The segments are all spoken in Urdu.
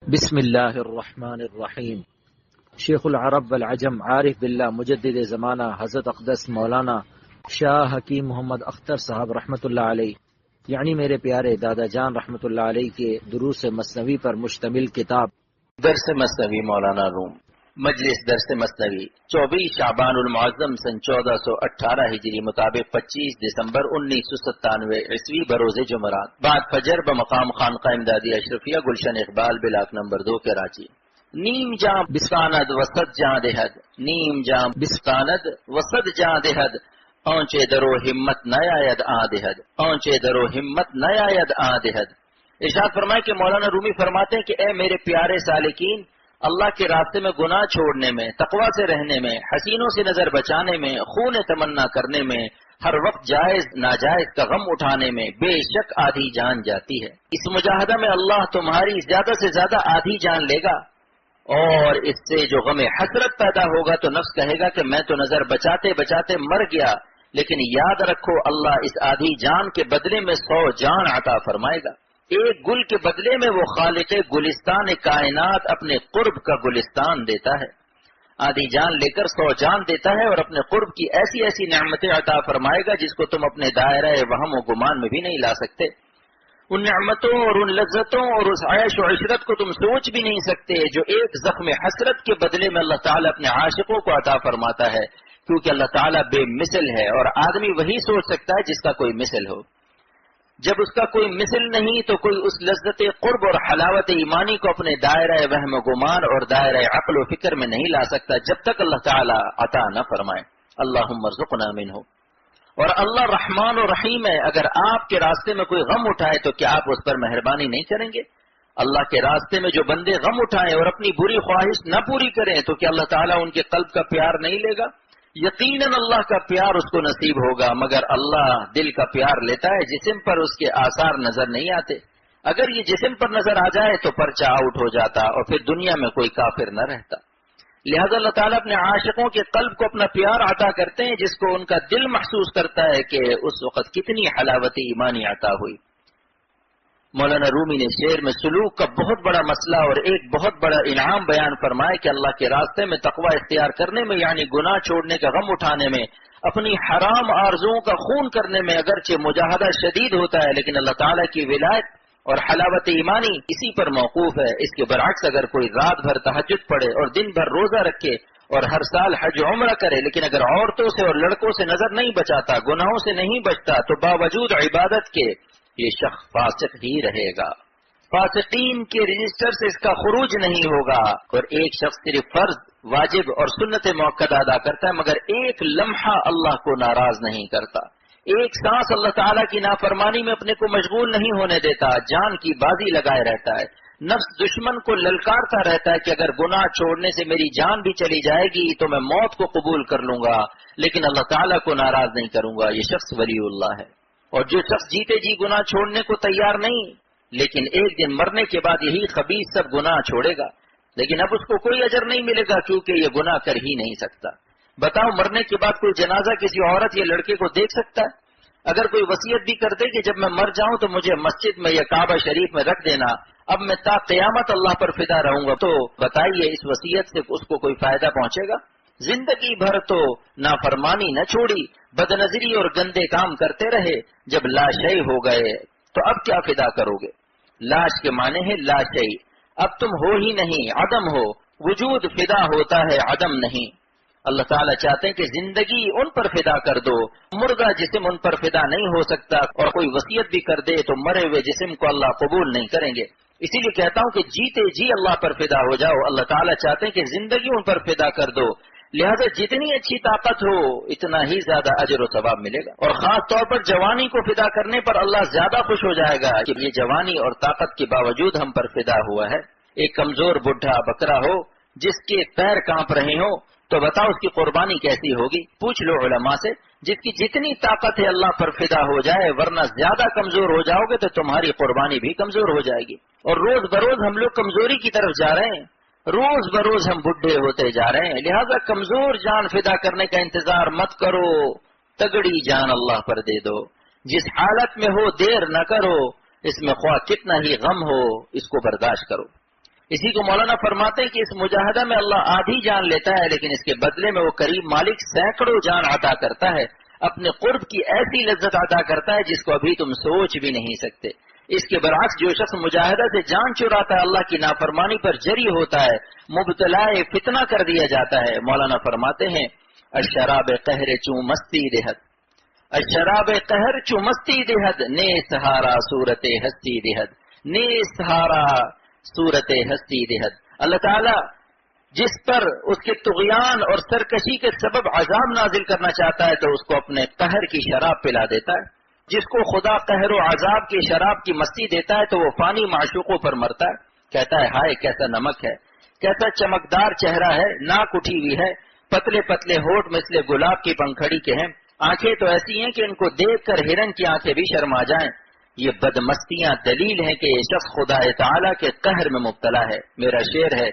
بسم اللہ الرحمن الرحیم۔ شیخ العرب والعجم عارف باللہ مجدد زمانہ حضرت اقدس مولانا شاہ حکیم محمد اختر صاحب رحمۃ اللہ علیہ، یعنی میرے پیارے دادا جان رحمۃ اللہ علیہ کے دروس مثنوی پر مشتمل کتاب درس مثنوی مولانا روم، مجلس درس مثنوی 24 شعبان المعظم سن 1418 ہجری مطابق 25 دسمبر 1997 عیسوی بروز جمعرات بعد فجر بمقام خانقاہ امدادی اشرفیہ گلشن اقبال بلاک نمبر 2 کراچی۔ نیم جاں بستاند وسط جاں دہد، نیم جاں بستاند وسط جاں دہد، اونچے درو ہمت نیاید آ دہد، اونچے درو ہمت نیاید آ دہد۔ ارشاد فرمائے کہ مولانا رومی فرماتے ہیں کہ اے میرے پیارے سالکین، اللہ کے راستے میں گناہ چھوڑنے میں، تقوی سے رہنے میں، حسینوں سے نظر بچانے میں، خون تمنا کرنے میں، ہر وقت جائز ناجائز کا غم اٹھانے میں بے شک آدھی جان جاتی ہے۔ اس مجاہدہ میں اللہ تمہاری زیادہ سے زیادہ آدھی جان لے گا، اور اس سے جو غم حسرت پیدا ہوگا تو نفس کہے گا کہ میں تو نظر بچاتے بچاتے مر گیا، لیکن یاد رکھو اللہ اس آدھی جان کے بدلے میں 100 جان عطا فرمائے گا۔ ایک گل کے بدلے میں وہ خالق گلستان کائنات اپنے قرب کا گلستان دیتا ہے۔ آدھی جان لے کر 100 جان دیتا ہے اور اپنے قرب کی ایسی ایسی نعمتیں عطا فرمائے گا جس کو تم اپنے دائرہ وہم و گمان میں بھی نہیں لا سکتے۔ ان نعمتوں اور ان لذتوں اور اس عیش و عشرت کو تم سوچ بھی نہیں سکتے جو ایک زخم حسرت کے بدلے میں اللہ تعالیٰ اپنے عاشقوں کو عطا فرماتا ہے، کیونکہ اللہ تعالیٰ بے مثل ہے اور آدمی وہی سوچ سکتا ہے جس کا کوئی مثل ہو۔ جب اس کا کوئی مثل نہیں تو کوئی اس لذت قرب اور حلاوت ایمانی کو اپنے دائرہ وہم و گمان اور دائرہ عقل و فکر میں نہیں لا سکتا جب تک اللہ تعالیٰ عطا نہ فرمائے۔ اللہم ارزقنا منہ۔ اور اللہ رحمان و رحیم ہے، اگر آپ کے راستے میں کوئی غم اٹھائے تو کیا آپ اس پر مہربانی نہیں کریں گے؟ اللہ کے راستے میں جو بندے غم اٹھائیں اور اپنی بری خواہش نہ پوری کریں تو کیا اللہ تعالیٰ ان کے قلب کا پیار نہیں لے گا؟ یقیناً اللہ کا پیار اس کو نصیب ہوگا، مگر اللہ دل کا پیار لیتا ہے، جسم پر اس کے آثار نظر نہیں آتے۔ اگر یہ جسم پر نظر آ جائے تو پرچہ آؤٹ ہو جاتا اور پھر دنیا میں کوئی کافر نہ رہتا۔ لہذا اللہ تعالیٰ اپنے عاشقوں کے قلب کو اپنا پیار عطا کرتے ہیں جس کو ان کا دل محسوس کرتا ہے کہ اس وقت کتنی حلاوت ایمانی عطا ہوئی۔ مولانا رومی نے شعر میں سلوک کا بہت بڑا مسئلہ اور ایک بہت بڑا انعام بیان فرمایا کہ اللہ کے راستے میں تقوی اختیار کرنے میں، یعنی گناہ چھوڑنے کا غم اٹھانے میں، اپنی حرام آرزوؤں کا خون کرنے میں اگرچہ مجاہدہ شدید ہوتا ہے، لیکن اللہ تعالیٰ کی ولایت اور حلاوت ایمانی اسی پر موقوف ہے۔ اس کے برعکس اگر کوئی رات بھر تہجد پڑھے اور دن بھر روزہ رکھے اور ہر سال حج عمرہ کرے، لیکن اگر عورتوں سے اور لڑکوں سے نظر نہیں بچاتا، گناہوں سے نہیں بچتا، تو باوجود عبادت کے یہ شخص فاسق ہی رہے گا، فاسقین کے رجسٹر سے اس کا خروج نہیں ہوگا۔ اور ایک شخص صرف فرض، واجب اور سنت موقدہ ادا کرتا ہے مگر ایک لمحہ اللہ کو ناراض نہیں کرتا، ایک سانس اللہ تعالیٰ کی نافرمانی میں اپنے کو مشغول نہیں ہونے دیتا، جان کی بازی لگائے رہتا ہے، نفس دشمن کو للکارتا رہتا ہے کہ اگر گناہ چھوڑنے سے میری جان بھی چلی جائے گی تو میں موت کو قبول کر لوں گا لیکن اللہ تعالیٰ کو ناراض نہیں کروں گا۔ یہ شخص ولی اللہ ہے۔ اور جو شخص جیتے جی گناہ چھوڑنے کو تیار نہیں، لیکن ایک دن مرنے کے بعد یہی خبیث سب گناہ چھوڑے گا، لیکن اب اس کو کوئی اجر نہیں ملے گا کیونکہ یہ گناہ کر ہی نہیں سکتا۔ بتاؤ مرنے کے بعد کوئی جنازہ کسی عورت یا لڑکے کو دیکھ سکتا ہے؟ اگر کوئی وصیت بھی کر دے کہ جب میں مر جاؤں تو مجھے مسجد میں یا کعبہ شریف میں رکھ دینا، اب میں تا قیامت اللہ پر فدا رہوں گا، تو بتائیے اس وصیت سے اس کو کوئی فائدہ پہنچے گا؟ زندگی بھر تو نافرمانی نہ چھوڑی، بدنظری اور گندے کام کرتے رہے، جب لاشعی ہو گئے تو اب کیا فدا کرو گے؟ لاش کے معنی ہے لاشعی، اب تم ہو ہی نہیں، عدم ہو، وجود فدا ہوتا ہے عدم نہیں۔ اللہ تعالیٰ چاہتے ہیں کہ زندگی ان پر فدا کر دو، مردہ جسم ان پر فدا نہیں ہو سکتا، اور کوئی وصیت بھی کر دے تو مرے ہوئے جسم کو اللہ قبول نہیں کریں گے۔ اسی لیے کہتا ہوں کہ جیتے جی اللہ پر فدا ہو جاؤ۔ اللہ تعالیٰ چاہتے ہیں کہ زندگی ان پر فدا کر دو، لہذا جتنی اچھی طاقت ہو اتنا ہی زیادہ اجر و ثواب ملے گا، اور خاص طور پر جوانی کو فدا کرنے پر اللہ زیادہ خوش ہو جائے گا کہ یہ جوانی اور طاقت کے باوجود ہم پر فدا ہوا ہے۔ ایک کمزور بڈھا بکرا ہو جس کے پیر کانپ رہے ہوں تو بتاؤ اس کی قربانی کیسی ہوگی؟ پوچھ لو علماء سے، جس کی جتنی طاقت ہے اللہ پر فدا ہو جائے، ورنہ زیادہ کمزور ہو جاؤ گے تو تمہاری قربانی بھی کمزور ہو جائے گی۔ اور روز بروز ہم لوگ کمزوری کی طرف جا رہے ہیں، روز بروز ہم بڈھے ہوتے جا رہے ہیں، لہذا کمزور جان فدا کرنے کا انتظار مت کرو، تگڑی جان اللہ پر دے دو۔ جس حالت میں ہو دیر نہ کرو، اس میں خواہ کتنا ہی غم ہو اس کو برداشت کرو۔ اسی کو مولانا فرماتے ہیں کہ اس مجاہدہ میں اللہ آدھی جان لیتا ہے، لیکن اس کے بدلے میں وہ کریم مالک سینکڑوں جان عطا کرتا ہے، اپنے قرب کی ایسی لذت عطا کرتا ہے جس کو ابھی تم سوچ بھی نہیں سکتے۔ اس کے برعکس جو شخص مجاہدہ سے جان چراتا ہے، اللہ کی نافرمانی پر جری ہوتا ہے، مبتلا فتنہ کر دیا جاتا ہے۔ مولانا فرماتے ہیں الشراب قہر چوں مستی دہد، الشراب قہر چوں مستی دہد، نے سہارا صورت ہستی دہد، نے سہارا صورت ہستی دہد۔ اللہ تعالیٰ جس پر اس کے طغیان اور سرکشی کے سبب عذاب نازل کرنا چاہتا ہے تو اس کو اپنے قہر کی شراب پلا دیتا ہے۔ جس کو خدا قہر و عذاب کی شراب کی مستی دیتا ہے تو وہ فانی معشوقوں پر مرتا ہے، کہتا ہے ہائے کیسا نمک ہے، کیسا چمکدار چہرہ ہے، ناک اٹھی ہوئی ہے، پتلے پتلے ہونٹ مثل گلاب کی پنکھڑی کے ہیں، آنکھیں تو ایسی ہیں کہ ان کو دیکھ کر ہرن کی آنکھیں بھی شرما جائیں۔ یہ بدمستیاں دلیل ہیں کہ یہ شخص خدا تعالیٰ کے قہر میں مبتلا ہے۔ میرا شعر ہے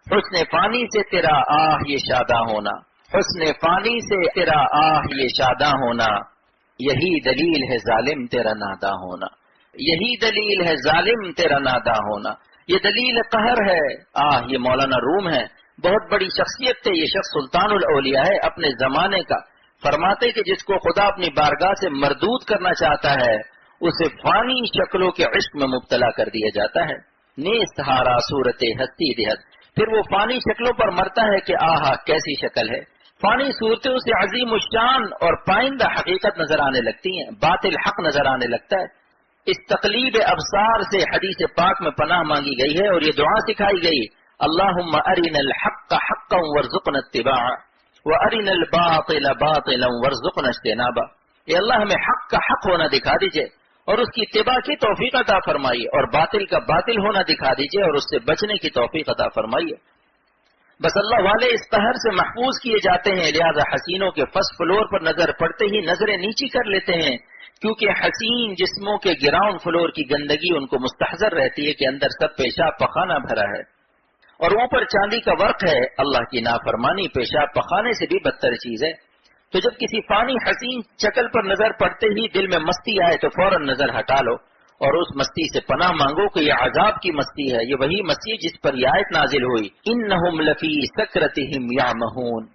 حسن فانی سے تیرا آہ یہ شاداں ہونا، حسن فانی سے تیرا آہ یہ شاداں ہونا، یہی دلیل ہے ظالم تیرا ناداں ہونا، یہی دلیل ہے ظالم تیرا ناداں ہونا۔ یہ دلیل قہر ہے۔ یہ مولانا روم ہے، بہت بڑی شخصیت تھے، یہ شخص سلطان الاولیاء ہے اپنے زمانے کا۔ فرماتے کہ جس کو خدا اپنی بارگاہ سے مردود کرنا چاہتا ہے اسے فانی شکلوں کے عشق میں مبتلا کر دیا جاتا ہے۔ نیست ہارا صورت ہستی دہد، پھر وہ فانی شکلوں پر مرتا ہے کہ آہا کیسی شکل ہے۔ فانی صورتیں اسے عظیم الشان اور پائندہ حقیقت نظر آنے لگتی ہیں، باطل حق نظر آنے لگتا ہے۔ اس تقلیب ابصار سے حدیث پاک میں پناہ مانگی گئی ہے اور یہ دعا سکھائی گئی، اللہم ارنا الحق حقا وارزقنا اتباعہ وارنا الباطل باطلا وارزقنا اجتنابہ۔ اے اللہ ہمیں حق کا حق ہونا دکھا دیجئے اور اس کی اتباع کی توفیق عطا فرمائیے، اور باطل کا باطل ہونا دکھا دیجئے اور اس سے بچنے کی توفیق عطا فرمائیے۔ بس اللہ والے اس قہر سے محفوظ کیے جاتے ہیں، لہذا حسینوں کے فرسٹ فلور پر نظر پڑتے ہی نظریں نیچی کر لیتے ہیں، کیونکہ حسین جسموں کے گراؤنڈ فلور کی گندگی ان کو مستحضر رہتی ہے کہ اندر سب پیشاب پخانہ بھرا ہے اور اوپر چاندی کا ورق ہے۔ اللہ کی نافرمانی پیشاب پخانے سے بھی بدتر چیز ہے۔ تو جب کسی فانی حسین شکل پر نظر پڑتے ہی دل میں مستی آئے تو فوراً نظر ہٹا لو اور اس مستی سے پناہ مانگو کہ یہ عذاب کی مستی ہے، یہ وہی مستی جس پر یہ آیت نازل ہوئی، انہم لفی سکرتہم یعمہون،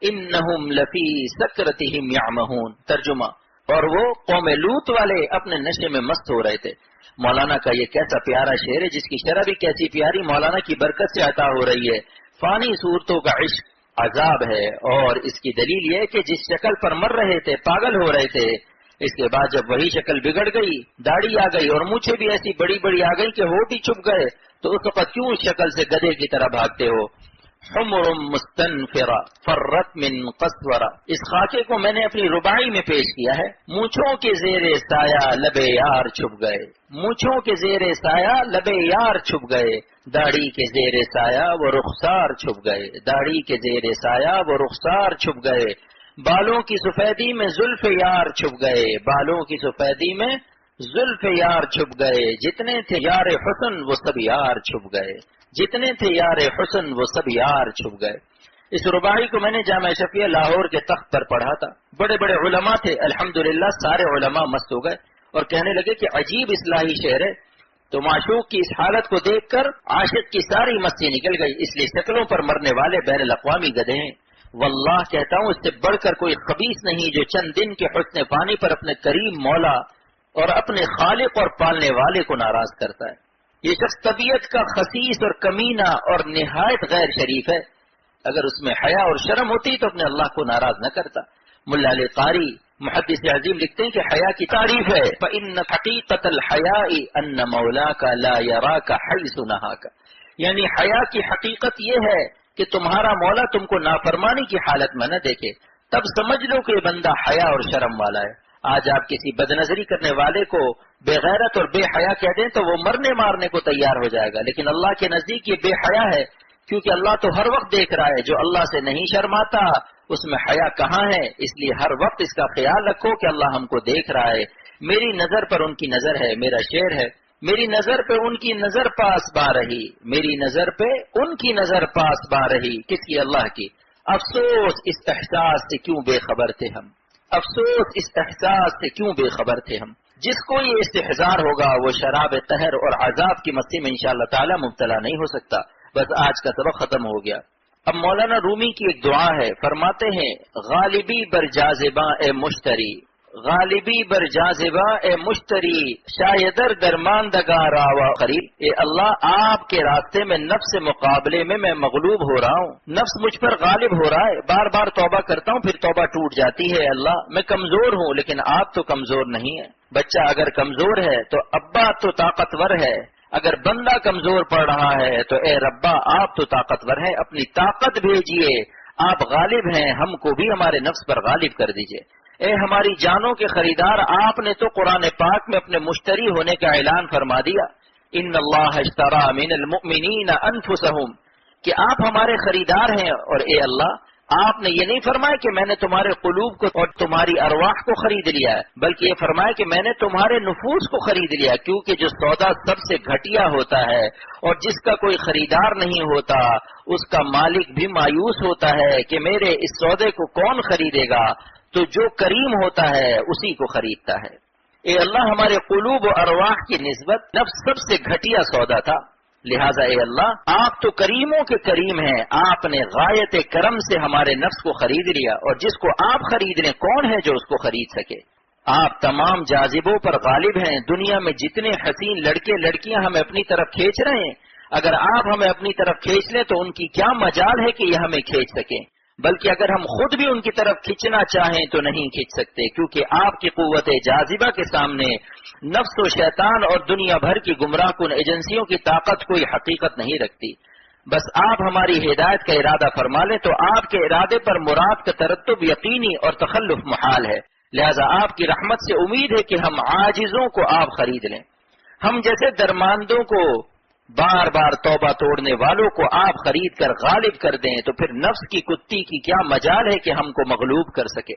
انہم لفی سکرتہم یعمہون۔ ترجمہ، اور وہ قوم لوط والے اپنے نشے میں مست ہو رہے تھے۔ مولانا کا یہ کیسا پیارا شعر ہے جس کی شرح بھی کیسی پیاری مولانا کی برکت سے عطا ہو رہی ہے۔ فانی صورتوں کا عشق عذاب ہے، اور اس کی دلیل یہ ہے کہ جس شکل پر مر رہے تھے، پاگل ہو رہے تھے، اس کے بعد جب وہی شکل بگڑ گئی، داڑھی آ گئی اور مونچھیں بھی ایسی بڑی بڑی آ گئی کہ ہونٹ ہی چھپ گئے، تو اس وقت کیوں اس شکل سے گدھے کی طرح بھاگتے ہو؟ حمر مستنفرہ فرت من قسورہ، اس خاکے کو میں نے اپنی رباعی میں پیش کیا ہے۔ مونچھوں کے زیر سایہ لبے یار چھپ گئے، مونچھوں کے زیر سایہ لبے یار چھپ گئے، داڑھی کے زیر سایہ وہ رخسار چھپ گئے، داڑھی کے زیر سایہ وہ رخسار چھپ گئے، بالوں کی سفیدی میں زلف یار چھپ گئے، بالوں کی سفیدی میں زلف یار چھپ گئے، جتنے تھے یار حسن وہ سب یار چھپ گئے، جتنے تھے یار حسن وہ سب یار چھپ گئے۔ اس رباعی کو میں نے جامعہ شفیع لاہور کے تخت پر پڑھا تھا، بڑے بڑے علماء تھے، الحمدللہ سارے علماء مست ہو گئے اور کہنے لگے کہ عجیب اصلاحی شعر ہے۔ تو معشوق کی اس حالت کو دیکھ کر عاشق کی ساری مستی نکل گئی، اس لیے شکلوں پر مرنے والے بین الاقوامی گدھے ہیں۔ واللہ کہتا ہوں اس سے بڑھ کر کوئی خبیث نہیں جو چند دن کے حسن فانی پر اپنے کریم مولا اور اپنے خالق اور پالنے والے کو ناراض کرتا ہے۔ یہ شخص طبیعت کا خسیس اور کمینہ اور نہایت غیر شریف ہے، اگر اس میں حیا اور شرم ہوتی تو اپنے اللہ کو ناراض نہ کرتا۔ ملا علی قاری محدث عظیم لکھتے ہیں کہ حیا کی تعریف ہے، فَإِنَّ حَقِيقَةَ الْحَيَاءِ أَنَّ مَوْلَاكَ لَا يَرَاكَ حَيْثُ نَهَاكَ، یعنی حیا کی حقیقت یہ ہے کہ تمہارا مولا تم کو نافرمانی کی حالت میں نہ دیکھے، تب سمجھ لو کہ یہ بندہ حیا اور شرم والا ہے۔ آج آپ کسی بدنظری کرنے والے کو بے غیرت اور بے حیا کہہ دیں تو وہ مرنے مارنے کو تیار ہو جائے گا، لیکن اللہ کے نزدیک یہ بے حیا ہے، کیونکہ اللہ تو ہر وقت دیکھ رہا ہے۔ جو اللہ سے نہیں شرماتا اس میں حیا کہاں ہے؟ اس لیے ہر وقت اس کا خیال رکھو کہ اللہ ہم کو دیکھ رہا ہے، میری نظر پر ان کی نظر ہے۔ میرا شعر ہے، میری نظر پہ ان کی نظر پاس با رہی، میری نظر پہ ان کی نظر پاس با رہی، کس کی؟ اللہ کی۔ افسوس اس احساس سے کیوں بے خبر تھے ہم، افسوس اس احساس سے کیوں بے خبر تھے ہم۔ جس کو یہ استحضار ہوگا وہ شراب قہر اور عذاب کی مستی میں انشاءاللہ تعالی مبتلا نہیں ہو سکتا. بس آج کا سبق ختم ہو گیا. اب مولانا رومی کی ایک دعا ہے، فرماتے ہیں غالبی بر جاذباں اے مشتری، غالبی بر جاذباں اے مشتری، شایدر درماندگاں راوا قریب. اے اللہ آپ کے راستے میں نفس مقابلے میں مغلوب ہو رہا ہوں، نفس مجھ پر غالب ہو رہا ہے، بار بار توبہ کرتا ہوں پھر توبہ ٹوٹ جاتی ہے. اللہ میں کمزور ہوں لیکن آپ تو کمزور نہیں ہیں. بچہ اگر کمزور ہے تو ابا تو طاقتور ہے، اگر بندہ کمزور پڑ رہا ہے تو اے ربا آپ تو طاقتور ہیں، اپنی طاقت بھیجیے، آپ غالب ہیں، ہم کو بھی ہمارے نفس پر غالب کر دیجئے. اے ہماری جانوں کے خریدار، آپ نے تو قرآن پاک میں اپنے مشتری ہونے کا اعلان فرما دیا، ان اللہ اشتری من المؤمنین انفسہم، کہ آپ ہمارے خریدار ہیں. اور اے اللہ آپ نے یہ نہیں فرمایا کہ میں نے تمہارے قلوب کو اور تمہاری ارواح کو خرید لیا ہے، بلکہ یہ فرمایا کہ میں نے تمہارے نفوس کو خرید لیا، کیونکہ جو سودا سب سے گھٹیا ہوتا ہے اور جس کا کوئی خریدار نہیں ہوتا اس کا مالک بھی مایوس ہوتا ہے کہ میرے اس سودے کو کون خریدے گا. تو جو کریم ہوتا ہے اسی کو خریدتا ہے. اے اللہ ہمارے قلوب و ارواح کی نسبت نفس سب سے گھٹیا سودا تھا، لہٰذا اے اللہ آپ تو کریموں کے کریم ہیں، آپ نے غایت کرم سے ہمارے نفس کو خرید لیا، اور جس کو آپ خرید لیں کون ہے جو اس کو خرید سکے. آپ تمام جاذبوں پر غالب ہیں. دنیا میں جتنے حسین لڑکے لڑکیاں ہمیں اپنی طرف کھینچ رہے ہیں، اگر آپ ہمیں اپنی طرف کھینچ لیں تو ان کی کیا مجال ہے کہ یہ ہمیں کھینچ سکیں. بلکہ اگر ہم خود بھی ان کی طرف کھینچنا چاہیں تو نہیں کھینچ سکتے، کیونکہ آپ کی قوت جاذبہ کے سامنے نفس و شیطان اور دنیا بھر کی گمراہ کن ایجنسیوں کی طاقت کوئی حقیقت نہیں رکھتی. بس آپ ہماری ہدایت کا ارادہ فرما لیں تو آپ کے ارادے پر مراد کا ترتب یقینی اور تخلف محال ہے. لہذا آپ کی رحمت سے امید ہے کہ ہم عاجزوں کو آپ خرید لیں، ہم جیسے درماندوں کو، بار بار توبہ توڑنے والوں کو آپ خرید کر غالب کر دیں، تو پھر نفس کی کتی کی کیا مجال ہے کہ ہم کو مغلوب کر سکے.